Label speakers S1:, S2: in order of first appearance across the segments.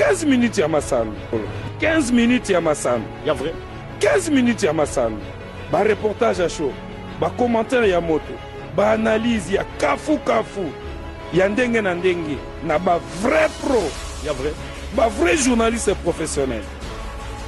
S1: 15 minutes ya masano 15 minutes ya masano
S2: ya vrai
S1: 15 minutes ya masano bareportage ya show bacommentaire ya moto baanalyse ya kafu ya ndenge na ndenge na bavrai pro
S2: ya vrai
S1: bavrai journaliste professionnel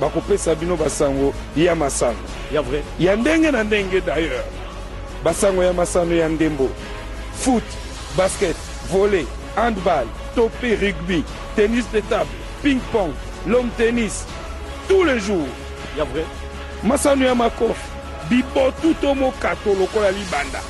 S1: bakopesa bino basango ya masano
S2: ya vrai
S1: ya ndenge na ndenge d'ailleurs basango ya masano ya ndembo foot basket volley handball topé rugby tennis de table ping pong long tennis tous les jours
S2: ya vrai
S1: masano ya makofi bibotu to mokato lokola libanda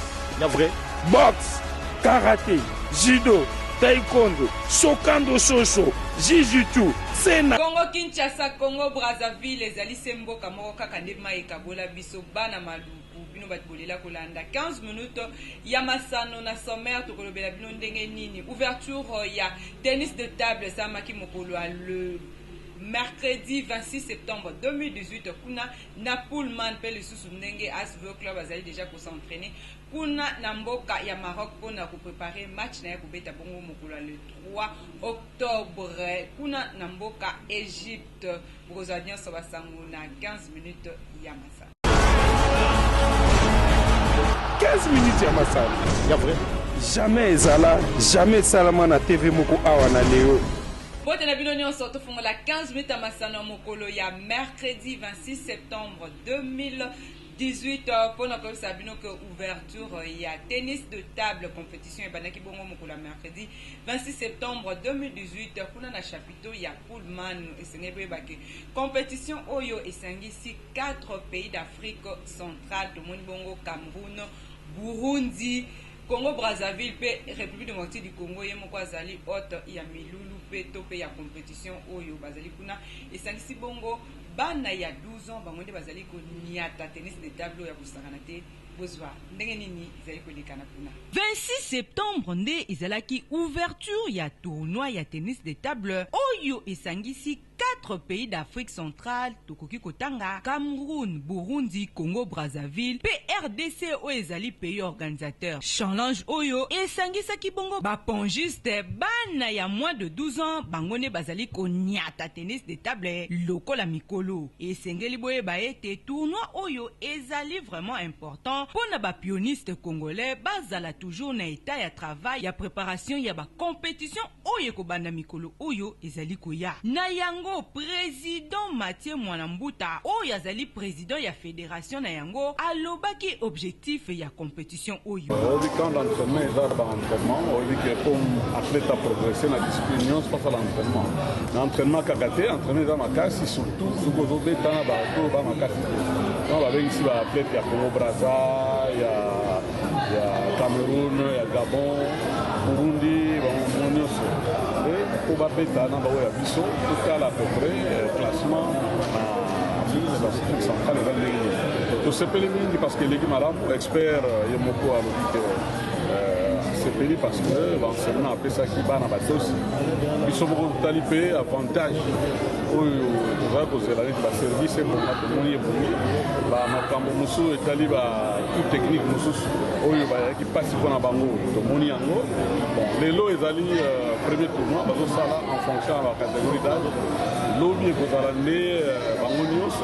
S2: ya vrai
S1: boxe karaté judo taekwondo shokando shosho jiu-jitsu sena
S3: Congo Kinshasa Congo Brazzaville ezali se mboka moko kaka nde mai ekabola biso bana maluku bino bato bolela kolanda 15 minutes ya masano na sommaire tokolobela bino ndenge nini ouverture ya tennis de table esamaki mokolo ya le mercredi 26 septembre 2018 kuna na Pullman pe lisusu ndenge ASVE club azali déjà s'entraîner kuna na mboka ya Maroc pona ko préparer match na ya kobeta bongo mokolo le 3 octobre kuna na mboka Égypte bozania so basango na 15 minutes ya masano
S1: 15 minutes ya masano
S2: ya vrai
S1: jamais ezala jamais salama na TV moko awa na leo.
S3: Bote na bino nyonso tofungola 15 minutes ya masano mokolo ya mercredi 26 septembre 2018 pona ko sabino que ouverture ya tennis de table compétition ebandaki bongo mokolo ya mercredi 26 septembre 2018 kuna na chapiteau ya Pullman esengeli bake compétition oyo esangisi 4 pays d'Afrique centrale tomoni bongo Cameroun, Burundi, Congo Brazzaville pe République démocratique du Congo ye moko azali hôte ya milulu pe to pe ya compétition oyo bazali kuna esangisi bongo bana ya 12 ans bango nde bazali ko niata tennis de table ya kusakana te bozwa ndenge nini ezali kolekana kuna
S4: 26 septembre nde ezalaki ouverture ya tournoi ya tennis de table oyo esangisi 4 pays d'Afrique centrale tokoki kotanga Cameroun, Burundi, Congo Brazzaville pe RDC oyo ezali pays organisateur. Challenge oyo esangisaki bongo bapongiste bana ya moins de 12 ans bango nde bazali koniata tennis de table lokola mikolo. Esengeli boyeba ete tournoi oyo ezali vraiment important pona ba pioniste congolais bazala toujours na état ya travail ya préparation ya ba compétition oyo kobanda mikolo oyo ezali koya. Na yango président Mathieu Mwanambuta oyo azali président ya fédération na yango alobaki objectif ya compétition oyo.
S5: Au camp d'entraînement et d'entraînement, comme athlète à progresser dans la discipline, c'est pas ça l'entraînement. L'entraînement kakaté, entraîner dans ma casse, surtout, nous avons des temps à dans ma casse. On va ici athlète, il y a Congo Brazza, il y a Cameroun, il y a Gabon, Burundi, bon, et pour Babeta, dans la Bisso, tout cas à peu près, classement dans l'Afrique centrale et dans les lignes. Je sais pas les lignes parce que les Guimaram, expert, il y a beaucoup à l'autre. C'est payé parce que l'enseignement après ça qui va dans la aussi. Ils sont beaucoup talibés, avantage. La service c'est pour la communauté. La toute technique qui passe pour la bango. Les lots ils allaient premier tournoi en fonction de la catégorie d'âge. Lobby est pour l'année bangonios.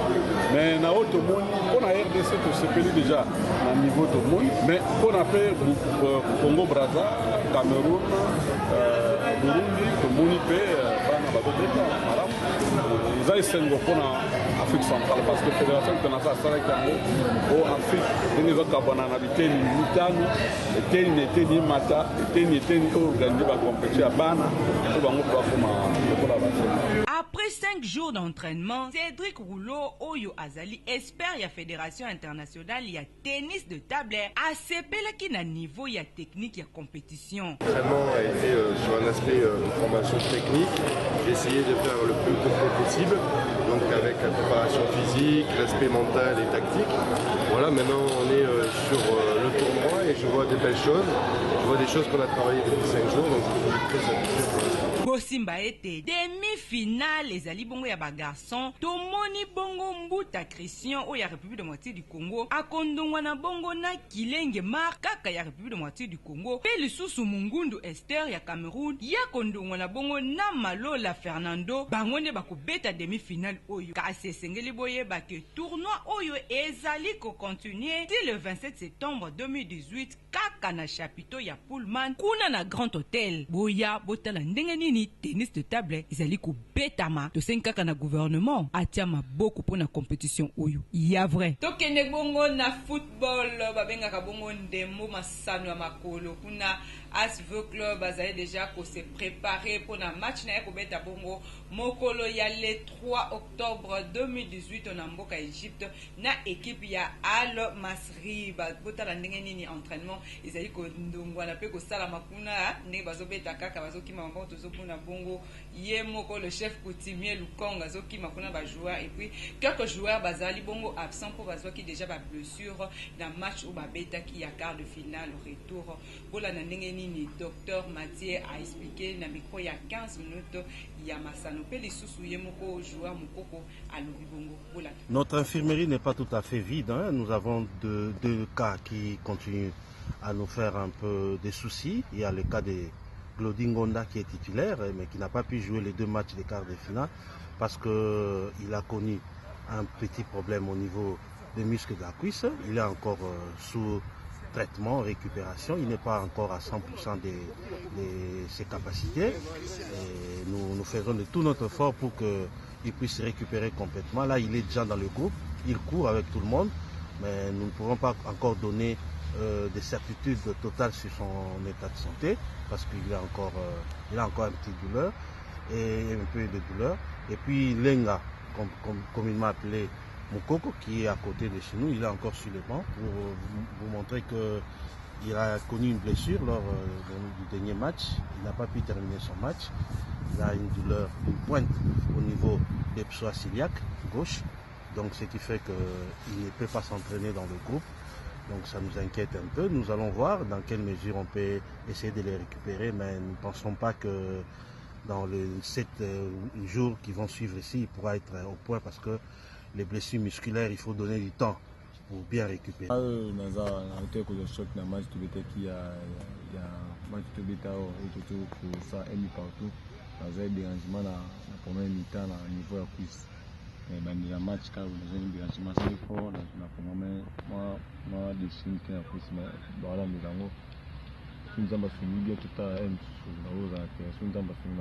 S5: Mais na autre monde, on a RDC pour se payer déjà à niveau de monde. Mais on a fait Congo Brazza, Cameroun, Burundi, Monipe, ils ont essayé de faire Afrique centrale parce que la Fédération internationale au Afrique, les autres Kabana habitaient Mitano, et ni Mata, et organisé la compétition à Bana,
S4: Après 5 jours d'entraînement, Cédric Rouleau, Oyo Azali, expert de la Fédération internationale, il y a tennis de table, a CPL qui n'a niveau, il y a technique, il y a compétition.
S6: L'entraînement a été sur un aspect de formation technique. J'ai essayé de faire le plus complet possible, donc avec la préparation physique, l'aspect mental et tactique. Voilà, maintenant on est sur le tournoi et je vois des belles choses. Je voit des choses qu'on a travaillées depuis 5 jours, donc je suis très satisfait pour l'instant.
S4: Bosimba ete demi-finale ezali bongo ya bagarçon tomoni bongo Mbuta Christian oyo ya République de Moitié du Congo akondongwa na bongo na Kilenge Mar kaka ya République de Moitié du Congo pe lisusu Mungundu Esther ya Cameroun ya kondongwa na bongo na Malola Fernando bango nde bakobeta demi-finale oyo kasi esengeli boyeba ke tournoi oyo ezali kocontinue ti le 27 septembre 2018 kaka na chapiteau ya Pullman kuna na Grand Hôtel boya botala ndenge nini tennis de table ezali kobetama tosengi kaka na gouvernement atia maboko mpo na compétition oyo ya vrai
S3: tokende bongo na football babengaka bongo ndembo masano ya makolo kuna ASV Club azali deja ko se préparer pour na match na kobeta bongo mokolo ya le 3 octobre 2018 na mboka Egypte na équipe ya Al Masri botala ndenge nini entraînement ezali ko ndongwa na pe ko sala makuna ndenge bazobeta kaka bazokima mbango tozopona bongo ye moko le chef coutumier Lukonga azokima kuna ba joueur et puis quelques joueurs bazali bongo absent pour bazwa qui déjà ba blessure na match ou babeta qui ya quart de finale retour bola na ndenge nini docteur Mathieu a expliqué na micro ya 15 minutes ya masano pe lisusu ye moko joueur mokoko à bongo bola.
S2: Notre infirmerie n'est pas tout à fait vide, hein. Nous avons deux cas qui continuent à nous faire un peu des soucis. Il y a le cas de Claudine Gonda qui est titulaire mais qui n'a pas pu jouer les 2 matchs des quarts de finale parce qu'il a connu un petit problème au niveau des muscles de la cuisse. Il est encore sous traitement, récupération. Il n'est pas encore à 100% de ses capacités. Et nous faisons de tout notre effort pour qu'il puisse récupérer complètement. Là, il est déjà dans le groupe. Il court avec tout le monde. Mais nous ne pouvons pas encore donner des certitudes totales sur son état de santé parce qu'il a encore un petit douleur et un peu de douleur. Et puis Lenga, comme il m'a appelé Mukoko, qui est à côté de chez nous, il est encore sur le banc pour vous montrer qu'il a connu une blessure lors du dernier match. Il n'a pas pu terminer son match. Il a une douleur, une pointe au niveau des psoas ciliaques gauche. Donc ce qui fait qu'il ne peut pas s'entraîner dans le groupe. Donc ça nous inquiète un peu. Nous allons voir dans quelle mesure on peut essayer de les récupérer, mais nous ne pensons pas que dans les 7 jours qui vont suivre ici, il pourra être au point parce que les blessures musculaires, il faut donner du temps pour bien récupérer.
S7: Bandira match car on a une dérangement assez fort na pomame moi de synthé en plus mais voilà nous avons une zamba fini tout à une zamba fini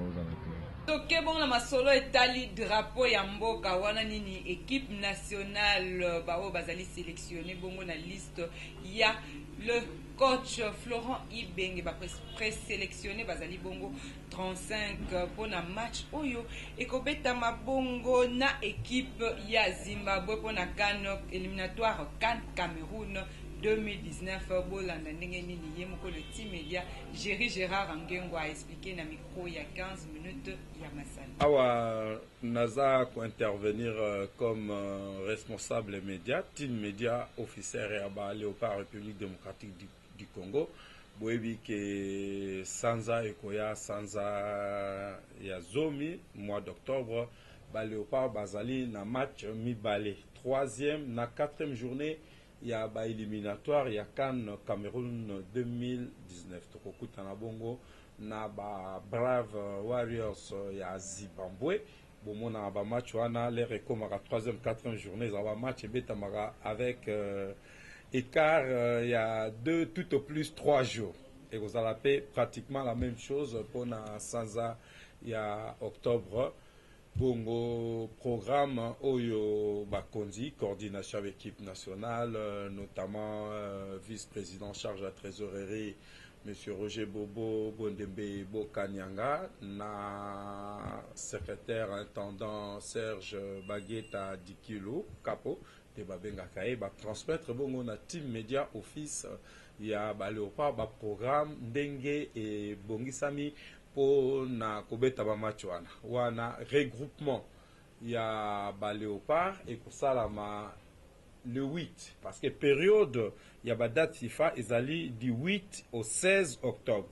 S3: toke bon na masolo etali drapeau ya mboka wana nini équipe nationale bao bazali sélectionné bongo na liste ya le coach Florent Ibenge ba présélectionné bazali bongo 35 pour na match oyo ekobeta mabongo na équipe ya Zimbabwe pour na CAN éliminatoire CAN Cameroun 2019 bolanda ndenge nini ye moko le team media Géry Gérard Angengo a expliqué na micro ya 15 minutes ya masala
S1: awa naza ko intervenir comme responsable média team média officier ya ba Léopard République démocratique du Congo boyebi ke sanza ekoya sanza ya zomi mois d'octobre ba Léopard bazali na match mibale 3e na 4e journée il y a ba éliminatoire il y a CAN Cameroun 2019 tokokuta na bongo na ba Brave Warriors ya Zimbabwe bomona ba match wana les rekomaka 3e 4e journée za ba match betamaka avec écart il y a 2 tout au plus 3 jours et vous allez pratiquement la même chose pour na sanza il y a octobre. Bongo programme Oyo Bakondi, coordination avec l'équipe nationale, notamment vice-président charge de la trésorerie, M. Roger Bobo Bondembe Bokanyanga, na secrétaire intendant Serge Bagueta Dikilo, Capo, de Babenga Kaye, va transmettre bongo na team média office, il y a Léopard, programme Dengue et Bongisami. Na kobeta ba match wana regroupement ya ba Léopard et pour ça la le 8 parce que période il y a date FIFA ezali du 8 au 16 octobre.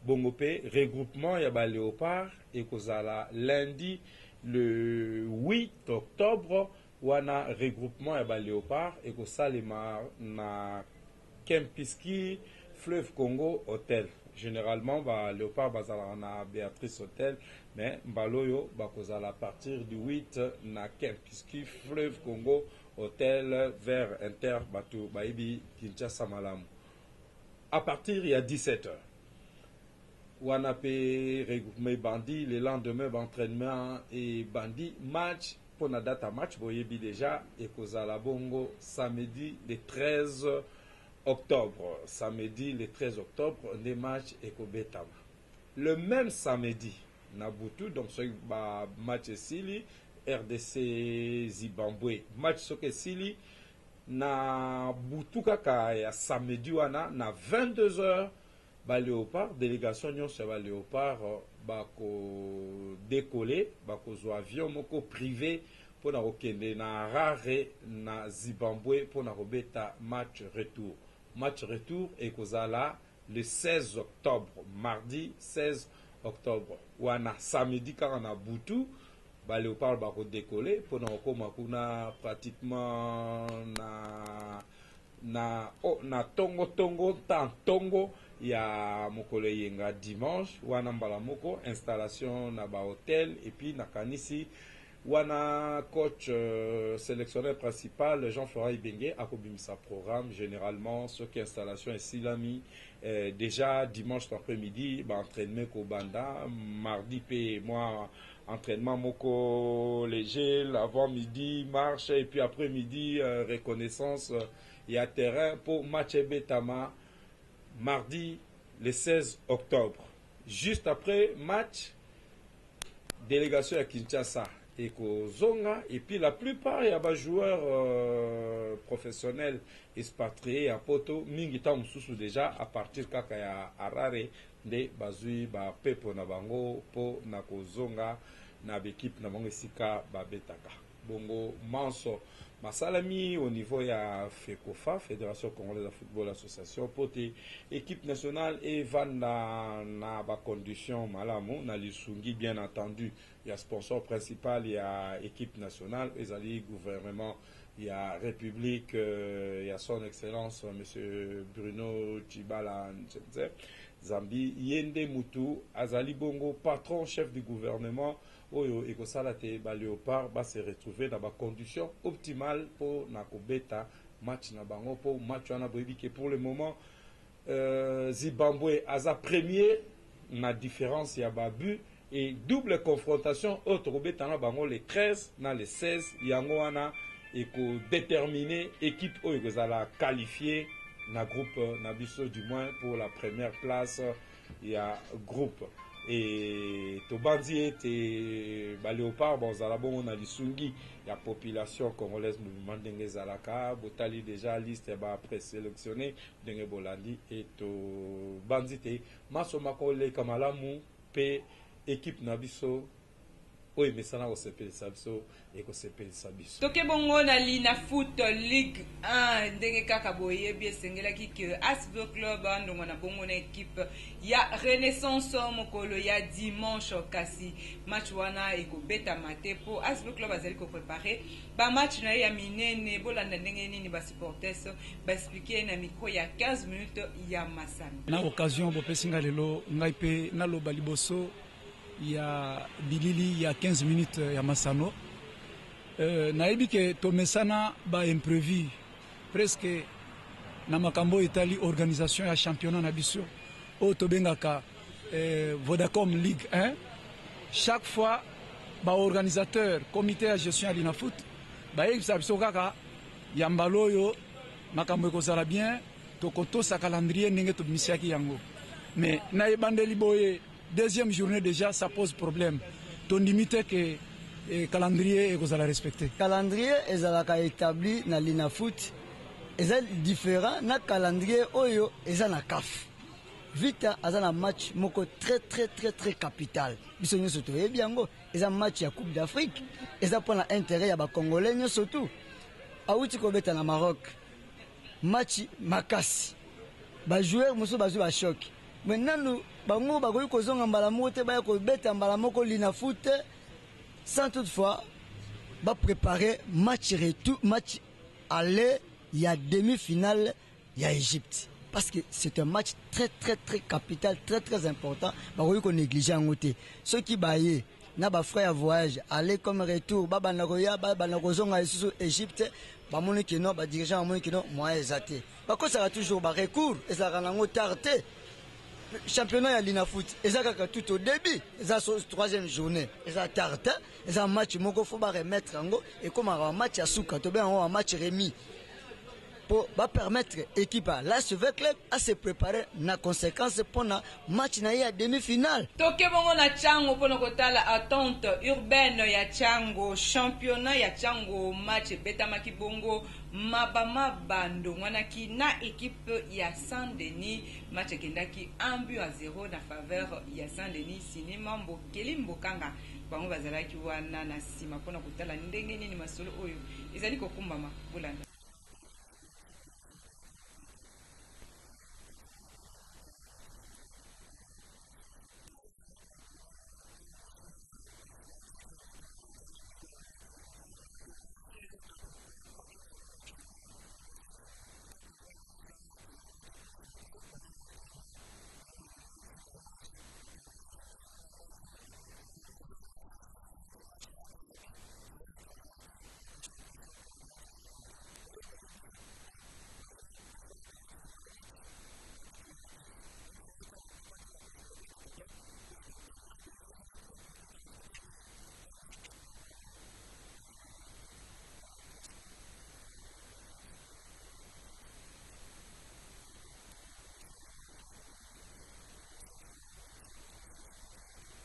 S1: Bongo pe regroupement ya ba Léopard et kozala lundi le 8 octobre wana regroupement ya ba Léopard et kosalema na Kempiski Fleuve Congo Hotel. Généralement ba Léopard bazala na Béatrice Hotel mais mbaloyo bakozala à partir du 8 na Kempiski Fleuve Congo Hotel vers Inter Bato Baibi Kinshasa Malamu. À partir il y a 17h. Wanape regroupement bandi le lendemain d'entraînement et bandi match pour la date à match boyebi déjà et kozala bongo samedi le 13 octobre. Samedi le 13 octobre des matchs et kobetama. Le même samedi Nabutu donc ce match Sili RDC Zimbabwe match soke Sili na butu kaka ya samedi wana na 22h ba Léopard délégation nyonso ba Léopard bako décoller bako zo avion moko privé pour na okende na Harare na Zimbabwe pour na robeta match retour et kozala le 16 octobre mardi 16 octobre wana samedi kaka na butu ba Léopard bako décoller pour na okoma kuna pratiquement na tongo ya mokolo yenga dimanche wana mbala moko installation na ba hôtel et puis na kanisi wana coach sélectionneur principal Jean-Florent Ibenge akobimisa programme généralement ce qui installation est silami déjà dimanche après-midi ba entraînement ko banda mardi pe moi entraînement moko léger avant midi marche et puis après-midi reconnaissance et à terrain pour match Betama mardi le 16 octobre. Juste après match, délégation à Kinshasa et Kozonga. Et puis la plupart il y a des joueurs professionnels expatriés à Poto. Mingita Moussou déjà à partir Kakaya Harare de Bazui ba Pepo na bango po na Kozonga na l'équipe na bango sika ba betaka. Bongo Manso Masalami au niveau ya FECOFA, Fédération Congolaise de Football Association, pote équipe nationale et van na ba condition malamu na lisungi bien entendu. Il y a sponsor principal, il y a équipe nationale, ezali gouvernement, il y a République, il y a son excellence monsieur Bruno Tshibala Ntsenze, Zambi Yende Mutu, Azali Bongo patron chef du gouvernement. Oyo ekosalate ba Léopard va se retrouver dans des conditions optimales pour nakobeta match na bango pour match wana boyebi que pour le moment Zimbabwe aza premier na différence ya ba but et double confrontation autre kobeta na bango le 13 na le 16 yango wana eko déterminer équipe oyo kozala qualifiée na groupe na biso du moins pour la première place ya groupe. Et Tobandi était Léopard, bon, Zalabon, on a lisungi, la population congolaise mouvement d'Enge Zalaka, Botali déjà liste présélectionnée, d'Enge Bolandi, et Tobandi te, Masomako le Kamalamu, P, équipe Nabiso, oui, mais ça n'a pas été Sabiso et que c'est Sabiso.
S3: Toke bongo na Lina Foot Ligue 1 ndenge kaka boye bien sengela ki que Asvel Club ndongo na bongo na équipe ya Renaissance mokolo ya dimanche kasi match wana eko beta mate po Asvel Club azali ko préparer ba match na ya minene bolanda ndenge nini ba supporters ba expliquer na micro ya 15 minutes ya masano.
S8: Na occasion bo pesinga lelo ngai pe na lo baliboso il y a bilili il y a 15 minutes ya masano naibi ke tomesana ba imprévu presque na makambo itali organisation ya championnat na biso o tobengaka Vodacom Ligue 1 chaque fois ba organisateur comité de gestion ya Lina Foot ba yebisa biso kaka ya mbaloyo makambo ekozala bien tokoto sa calendrier ndenge tobimisiaki yango mais na ebandeli boye deuxième journée déjà ça pose problème. Ton limite que le calendrier est respecté.
S9: Le calendrier est établi dans Lina Foot. C'est différent na calendrier oyo est na CAF. Vita a un match moko très capital. Bisonyo soto ebiango, est un match ya Coupe d'Afrique. Et ça pour l'intérêt ya ba Congolais surtout. awuti kobeta na Maroc match makasi ba joueur moso bazwi ba choc maintenant bango bakoki kozonga mbala moko te baya kobeta mbala moko lina foot sans toutefois ba préparer match retour match aller il y a demi-finale il y a Égypte parce que c'est un match très très très capital très très important bakoki ko négliger en côté ceux qui baillé na ba frère voyage aller comme retour baba nakoya baba nakozonga isusu Égypte ba moni que non ba dirigeant moni que non moi exacté ba ko ça toujours ba recours et ça rango tardé championnat ya lina foot ezaka tout au début ça troisième journée ça tardé ça match moko faut ba remettre ngo et comme un match à souka to bien un match remis pour permettre l'équipe là ce club à se préparer na conséquence pour na match na ya demi-finale.
S3: Toke bongo na Tchango pour kotala attente urbaine ya Tchango championnat ya Tchango match betamaki bongo mabama bando mwanaki na équipe ya Saint-Denis match kendaki 1-0 na faveur ya Saint-Denis cinéma mbokeli mbokanga bango bazalaki wana na sima pona kotala ndenge nini masolo oyo ezali kokumbama bolanda.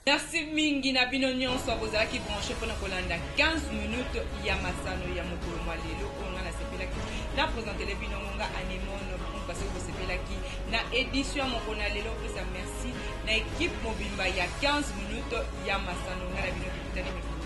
S3: Merci mingi na bino nyonso bozalaki branché pona kolanda 15 minutes ya masano ya mokolo malelo onga na sepelaki na présenter le bino ngonga anemono pour passer ko sepelaki na édition mokolo lelo pesa merci na équipe mobimba ya 15 minutes ya masano ngala bino kitani